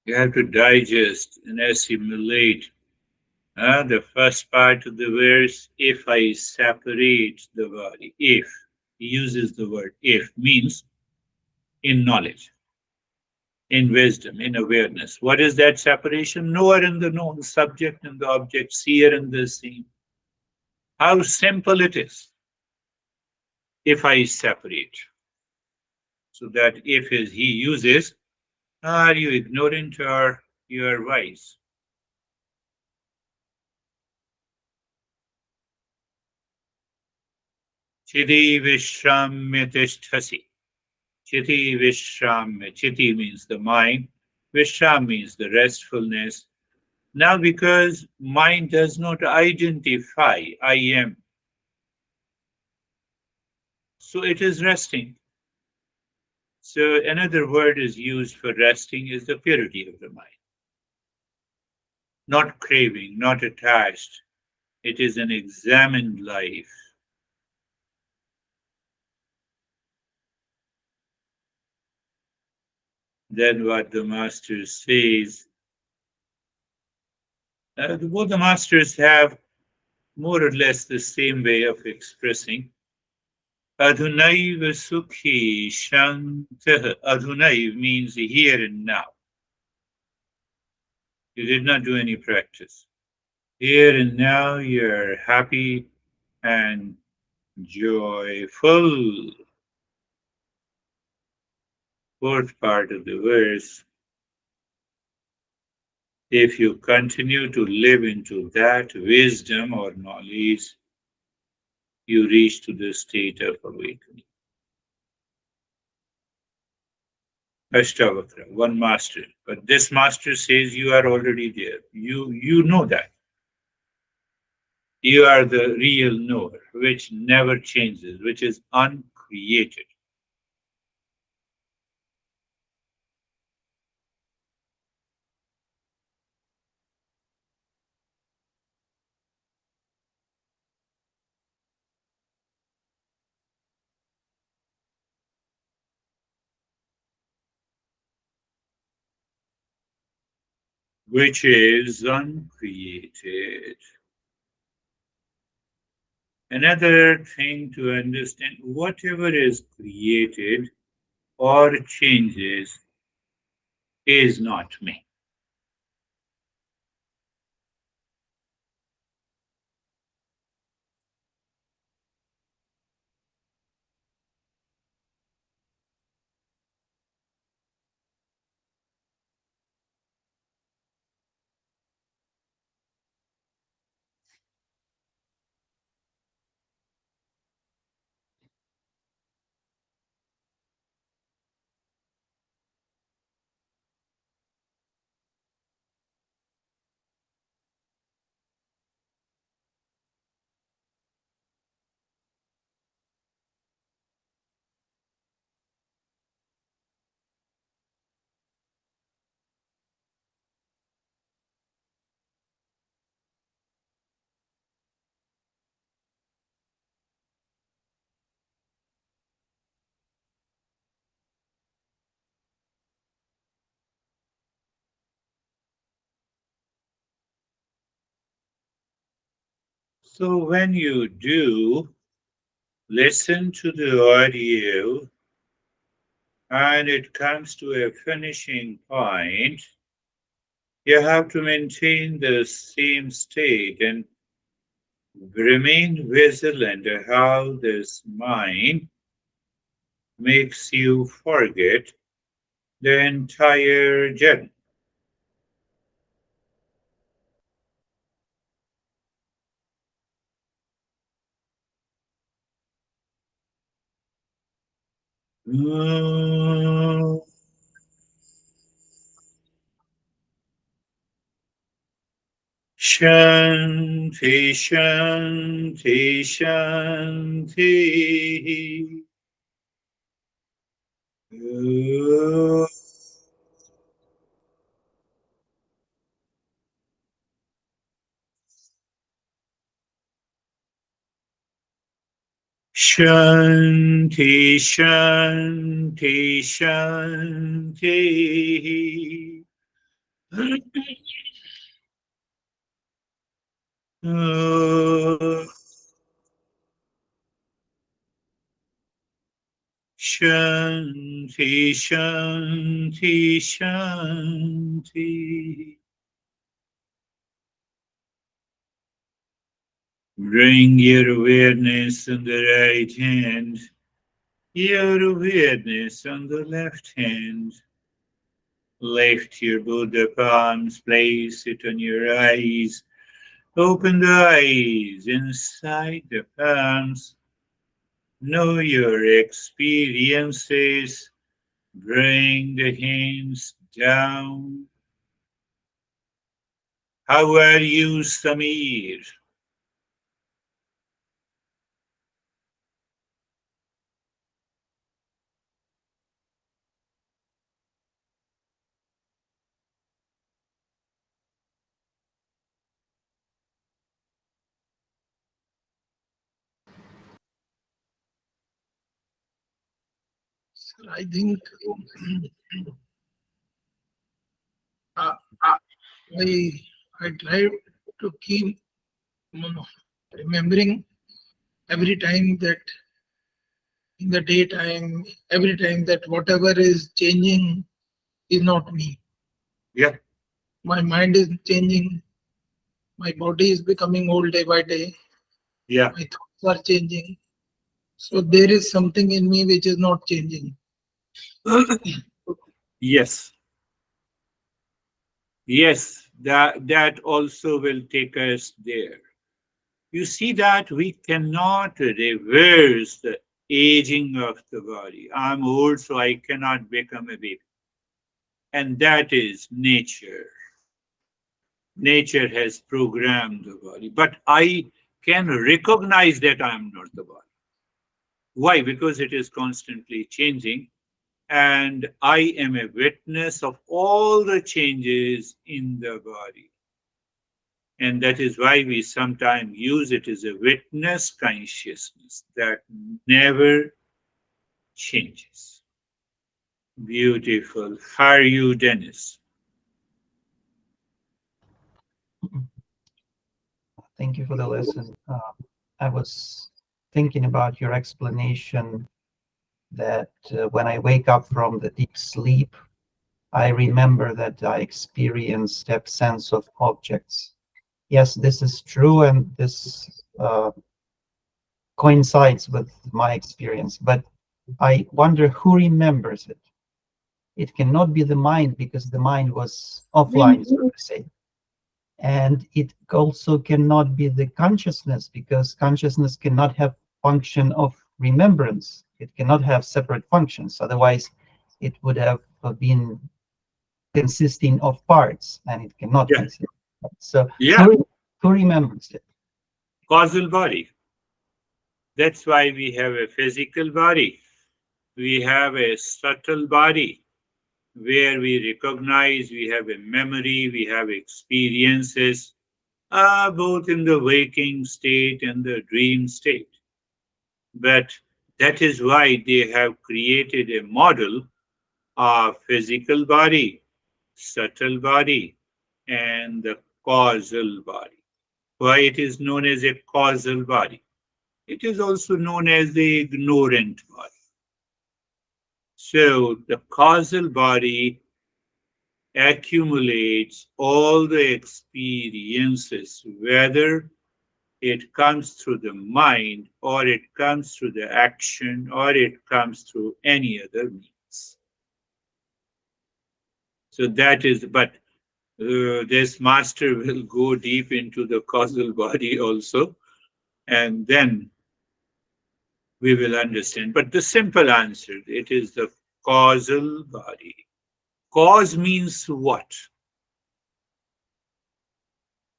Speaker 1: You have to digest and assimilate. The first part of the verse, if I separate the body, if, he uses the word if, means in knowledge, in wisdom, in awareness. What is that separation? Knower and the known, subject and the object, seer and the seen. How simple it is if I separate. so that if he uses, are you ignorant or you are wise? Chiti Vishramya Tishtasi. Chiti Vishramya. Chiti means the mind. Vishram means the restfulness. Now, because mind does not identify I am, so it is resting. So another word is used for resting is the purity of the mind. Not craving, not attached. It is an examined life. Then what the master says, both the masters have more or less the same way of expressing. Adhunaiva sukhi shantah. Adhunaiv means here and now. You did not do any practice. Here and now you're happy and joyful. Fourth part of the verse. If you continue to live into that wisdom or knowledge, you reach to the state of awakening. Ashtavakra, one master. But this master says you are already there. You know that. You are the real knower, which never changes, which is uncreated. Which is uncreated. Another thing to understand, whatever is created or changes is not me. So when you do listen to the audio and it comes to a finishing point, you have to maintain the same state and remain vigilant how this mind makes you forget the entire journey. Shanti, Shanti, Shanti. Shanti, Shanti, Shanti. Shanti, Shanti, Shanti. Bring your awareness in the right hand Your awareness on the left hand. Lift your Buddha palms, place it on your eyes. Open the eyes inside the palms. Know your experiences. Bring the hands down. How are you, Samir?
Speaker 3: Sir, I think uh, I I try to keep remembering every time that in the daytime, every time that whatever is changing is not me.
Speaker 1: Yeah,
Speaker 3: My mind is changing, my body is becoming old day by day,
Speaker 1: yeah,
Speaker 3: my thoughts are changing. So there is something in me which is not changing.
Speaker 1: yes, yes, that also will take us there. You see that we cannot reverse the aging of the body. I'm old, so I cannot become a baby. And that is nature. Nature has programmed the body. But I can recognize that I am not the body. Why? Because it is constantly changing. And I am a witness of all the changes in the body. And that is why we sometimes use it as a witness consciousness that never changes. Beautiful. How are you, Dennis?
Speaker 4: Thank you for the lesson. I was thinking about your explanation that when I wake up from the deep sleep, I remember that I experience that sense of objects. Yes, this is true, and this coincides with my experience. But I wonder who remembers it. It cannot be the mind because the mind was offline, so to say. And it also cannot be the consciousness because consciousness cannot have function of remembrance. It cannot have separate functions. Otherwise, it would have been consisting of parts, and it cannot
Speaker 1: Yeah.
Speaker 4: consist. So
Speaker 1: Yeah.
Speaker 4: who remembers it?
Speaker 1: Causal body. That's why we have a physical body. We have a subtle body where we recognize, we have a memory, we have experiences, both in the waking state and the dream state. But that is why they have created a model of physical body, subtle body, and the causal body. Why it is known as a causal body? It is also known as the ignorant body. So the causal body accumulates all the experiences, whether it comes through the mind or it comes through the action or it comes through any other means. So that is, but this master will go deep into the causal body also, and then we will understand. But the simple answer, it is the causal body. Cause means what?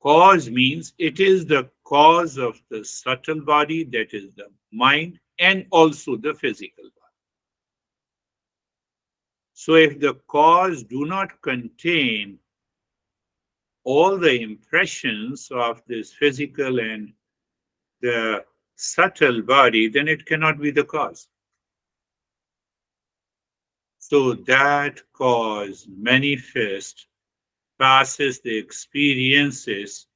Speaker 1: Cause means it is the cause of the subtle body, that is the mind, and also the physical body. So if the cause do not contain all the impressions of this physical and the subtle body, then it cannot be the cause. So that cause manifests, passes the experiences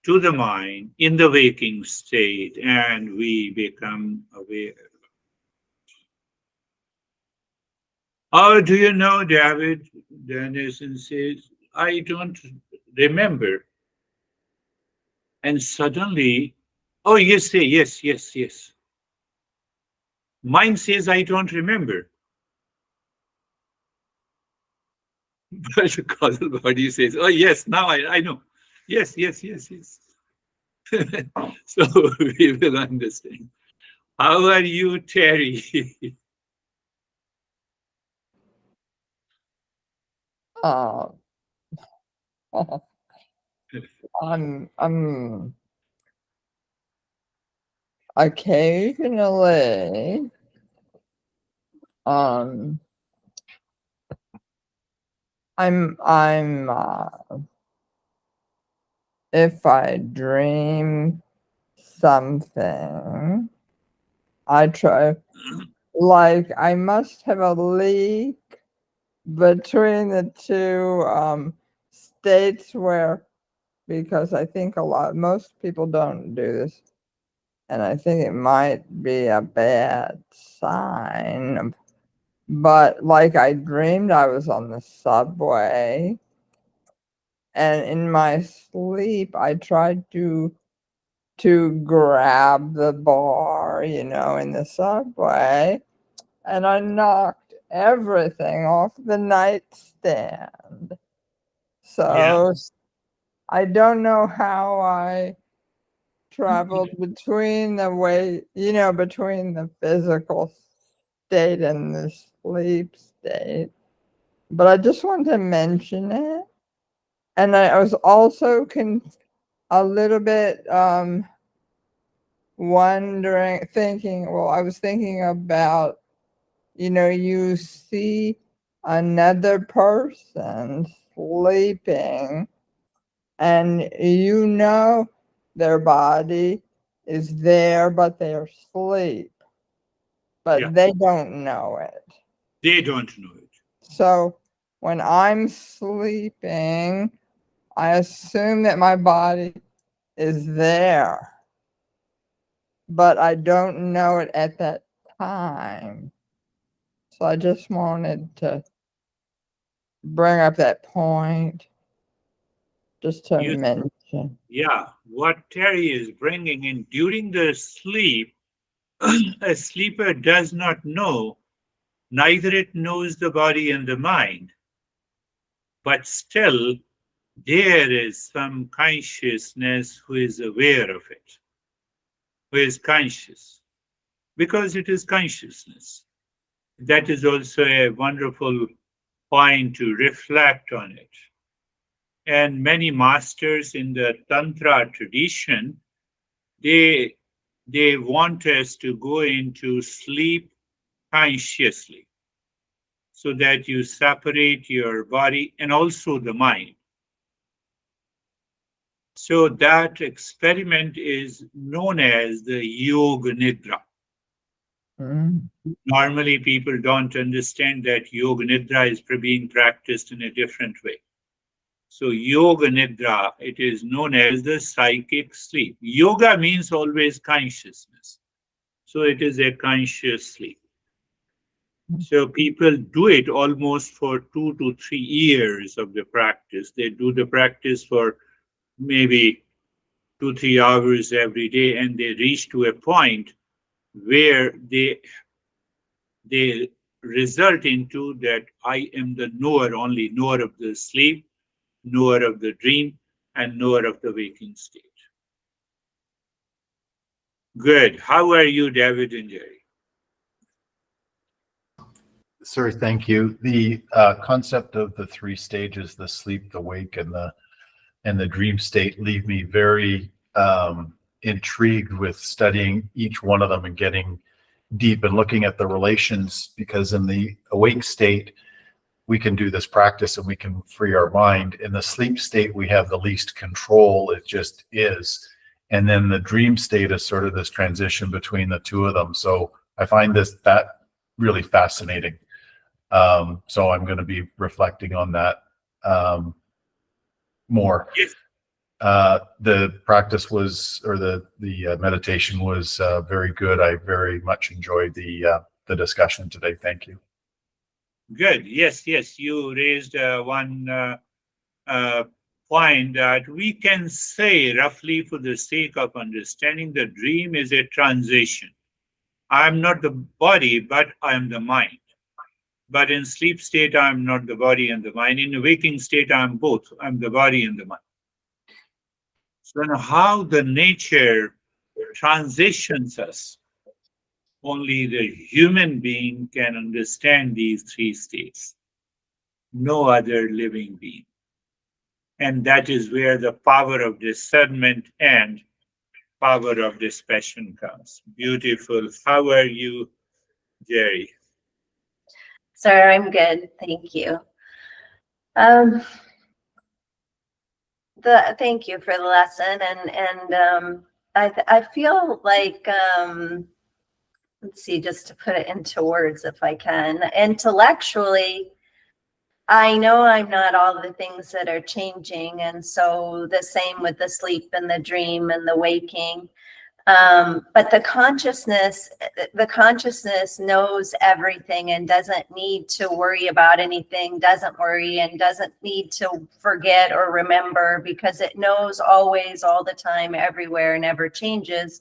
Speaker 1: to the mind in the waking state, and we become aware. Oh, do you know, David? Dennison says, I don't remember. And suddenly, oh, yes, yes, yes, yes. Mind says, I don't remember. But the causal body says, oh, yes, now I know. Yes, yes, yes, yes. So we will understand. How are you, Terry?
Speaker 2: Uh, I'm occasionally, um, I'm if I dream something, I try, like, I must have a leak between the two states where, because I think most people don't do this, and I think it might be a bad sign. But like, I dreamed I was on the subway, and in my sleep I tried to grab the bar, in the subway, and I knocked everything off the nightstand.
Speaker 1: Yeah,
Speaker 2: So I don't know how I traveled between between the physical state and the sleep state. But I just wanted to mention it. And I was also a little bit I was thinking about, you see another person sleeping, and their body is there, but they're asleep,
Speaker 1: yeah.
Speaker 2: but they don't know it.
Speaker 1: They don't know it.
Speaker 2: So when I'm sleeping, I assume that my body is there, but I don't know it at that time. So I just wanted to bring up that point, just to
Speaker 1: You,
Speaker 2: mention.
Speaker 1: yeah, what Terry is bringing in during the sleep, a sleeper does not know, neither it knows the body and the mind, but still there is some consciousness who is aware of it, who is conscious, because it is consciousness. That is also a wonderful point to reflect on it. And many masters in the tantra tradition, they they want us to go into sleep consciously so that you separate your body and also the mind. So that experiment is known as the yoga nidra.
Speaker 2: Mm.
Speaker 1: Normally people don't understand that yoga nidra is being practiced in a different way. So yoga nidra, it is known as the psychic sleep. Yoga means always consciousness. So it is a conscious sleep. So people do it almost for 2 to 3 years of the practice. They do the practice for maybe 2, 3 hours every day, and they reach to a point where they result into that I am the knower, only knower of the sleep, knower of the dream, and knower of the waking state. Good. How are you, David and Jerry?
Speaker 5: Sir, thank you. The concept of the three stages, the sleep, the wake, and the dream state, leave me very intrigued with studying each one of them and getting deep and looking at the relations, because in the awake state, we can do this practice and we can free our mind. In the sleep state, we have the least control. It just is. And then the dream state is sort of this transition between the two of them. So I find that really fascinating. So I'm going to be reflecting on that more.
Speaker 1: Yes.
Speaker 5: The practice was, or the meditation was very good. I very much enjoyed the discussion today. Thank you.
Speaker 1: Good. Yes, yes. You raised one uh, point that we can say, roughly for the sake of understanding, the dream is a transition. I am not the body, but I am the mind. But in sleep state, I am not the body and the mind. In a waking state, I am both. I am the body and the mind. So now how the nature transitions us, only the human being can understand these three states. No other living being. And that is where the power of discernment and power of dispassion comes. Beautiful. How are you, Jerry?
Speaker 6: Sir, I'm good. Thank you. Um, thank you for the lesson, and I feel like let's see, just to put it into words, if I can, intellectually, I know I'm not all the things that are changing, and so the same with the sleep and the dream and the waking. But the consciousness knows everything and doesn't need to worry about anything, doesn't worry and doesn't need to forget or remember, because it knows always, all the time, everywhere, never changes.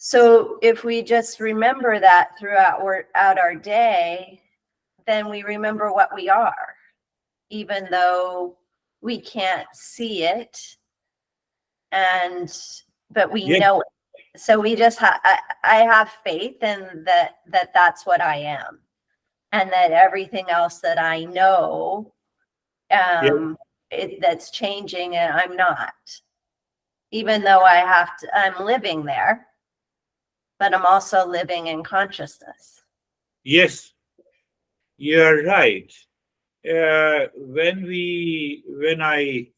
Speaker 6: So if we just remember that throughout our day, then we remember what we are, even though we can't see it. But we
Speaker 1: Yeah.
Speaker 6: know it. So we just I have faith in that's what I am, and that everything else that I know that's changing, and I'm not, even though I'm living there, but I'm also living in consciousness.
Speaker 1: Yes, you're right. When I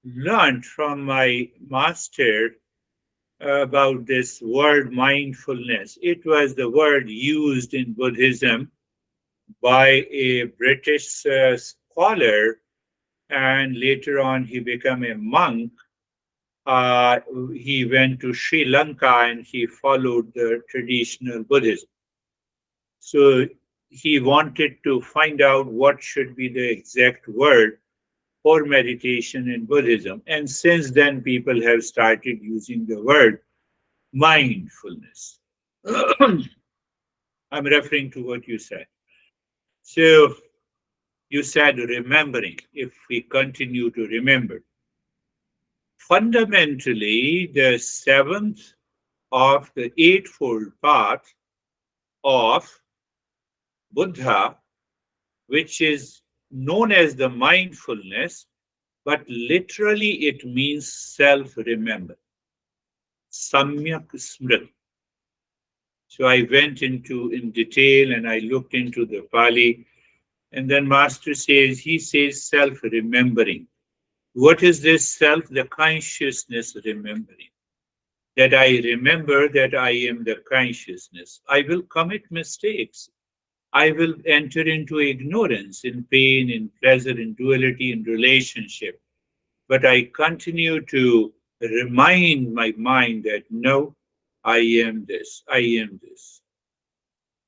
Speaker 1: learned from my master about this word mindfulness, it was the word used in Buddhism by a British scholar, and later on he became a monk. He went to Sri Lanka and he followed the traditional Buddhism. So he wanted to find out what should be the exact word for meditation in Buddhism. And since then, people have started using the word mindfulness. I'm referring to what you said. So you said remembering, if we continue to remember. Fundamentally, the seventh of the Eightfold Path of Buddha, which is known as the mindfulness, but literally it means self-remember. Samyak Smriti. So I went into in detail and I looked into the Pali, and then Master says, he says self-remembering. What is this self? The consciousness remembering. That I remember that I am the consciousness. I will commit mistakes. I will enter into ignorance, in pain, in pleasure, in duality, in relationship. But I continue to remind my mind that no, I am this, I am this.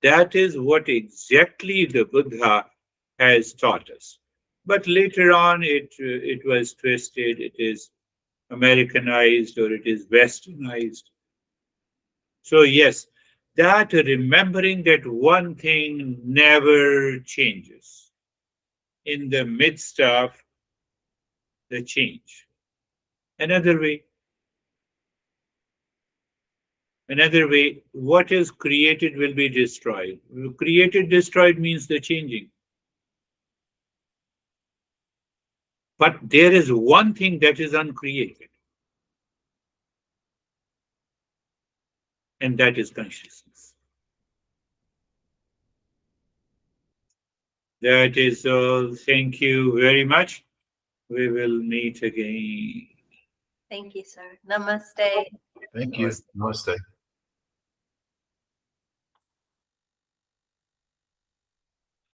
Speaker 1: That is what exactly the Buddha has taught us. But later on, it was twisted, it is Americanized or it is westernized. So, yes, that remembering that one thing never changes in the midst of the change. Another way, what is created will be destroyed. Created, destroyed means the changing. But there is one thing that is uncreated, and that is consciousness. That is all. Thank you very much. We will meet again.
Speaker 6: Thank you, sir. Namaste.
Speaker 5: Thank you. Namaste.